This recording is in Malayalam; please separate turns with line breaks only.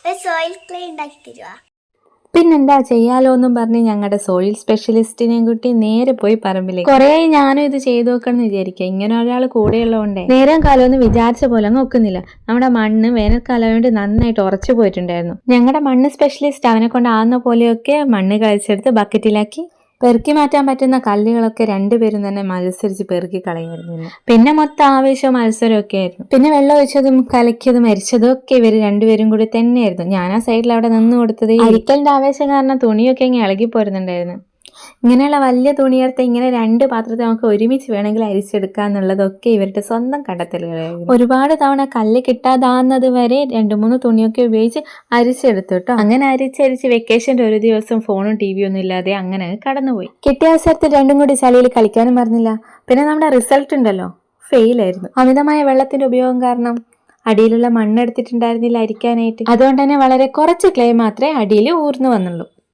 ഒരു സോയിൽ ക്ലേ ഉണ്ടാക്കി തരുവാ?
പിന്നെന്താ ചെയ്യാലോ എന്നും പറഞ്ഞ് ഞങ്ങളുടെ സോയിൽ സ്പെഷ്യലിസ്റ്റിനെയും കൂട്ടി നേരെ പോയി പറമ്പിലേക്ക്. കുറേ ഞാനും ഇത് ചെയ്തു നോക്കണം വിചാരിക്കുക. ഇങ്ങനെ ഒരാൾ കൂടെയുള്ളതുകൊണ്ടേ നേരം കാലമൊന്നും വിചാരിച്ച പോലെ അങ്ങ് ഒക്കുന്നില്ല. നമ്മുടെ മണ്ണ് വേനൽക്കാലം വേണ്ടി നന്നായിട്ട് ഉറച്ചു പോയിട്ടുണ്ടായിരുന്നു. ഞങ്ങളുടെ മണ്ണ് സ്പെഷ്യലിസ്റ്റ് അവനെ കൊണ്ട് ആവുന്ന പോലെയൊക്കെ മണ്ണ് കഴിച്ചെടുത്ത് ബക്കറ്റിലാക്കി പെറുക്കി മാറ്റാൻ പറ്റുന്ന കല്ലുകളൊക്കെ രണ്ടുപേരും തന്നെ മത്സരിച്ച് പെറുക്കി കളയുമായിരുന്നു. പിന്നെ മൊത്തം ആവേശവും മത്സരമൊക്കെ ആയിരുന്നു. പിന്നെ വെള്ളം ഒഴിച്ചതും കലക്കിയതും അരിച്ചതും ഒക്കെ ഇവര് രണ്ടുപേരും കൂടി തന്നെയായിരുന്നു. ഞാൻ ആ സൈഡിൽ അവിടെ നിന്ന് കൊടുത്തത് അരിക്കലിന്റെ ആവേശം കാരണം തുണിയൊക്കെ ഇങ്ങനെ ഇളകി പോരുന്നുണ്ടായിരുന്നു. ഇങ്ങനെയുള്ള വലിയ തുണിയെടുത്ത് ഇങ്ങനെ രണ്ട് പാത്രത്തെ നമുക്ക് ഒരുമിച്ച് വേണമെങ്കിൽ അരിച്ചെടുക്കുക എന്നുള്ളതൊക്കെ ഇവരുടെ സ്വന്തം കണ്ടെത്തലുകളായിരുന്നു. ഒരുപാട് തവണ കല്ല് കിട്ടാതാവുന്നത് വരെ 2-3 തുണിയൊക്കെ ഉപയോഗിച്ച് അരിച്ചെടുത്തു കേട്ടോ. അങ്ങനെ അരിച്ചരിച്ച് വെക്കേഷന്റെ ഒരു ദിവസം ഫോണും ടിവിയും ഒന്നും ഇല്ലാതെ അങ്ങനെ കടന്നുപോയി. കിട്ടിയ അവസരത്തിൽ രണ്ടും കൂടി ചളിയിൽ കളിക്കാനും പറഞ്ഞില്ല. പിന്നെ നമ്മുടെ റിസൾട്ട് ഉണ്ടല്ലോ, ഫെയിലായിരുന്നു. അമിതമായ വെള്ളത്തിന്റെ ഉപയോഗം കാരണം അടിയിലുള്ള മണ്ണെടുത്തിട്ടുണ്ടായിരുന്നില്ല അരിക്കാനായിട്ട്. അതുകൊണ്ട് തന്നെ വളരെ കുറച്ച് ക്ലേ മാത്രമേ അടിയിൽ ഊർന്നു വന്നുള്ളൂ.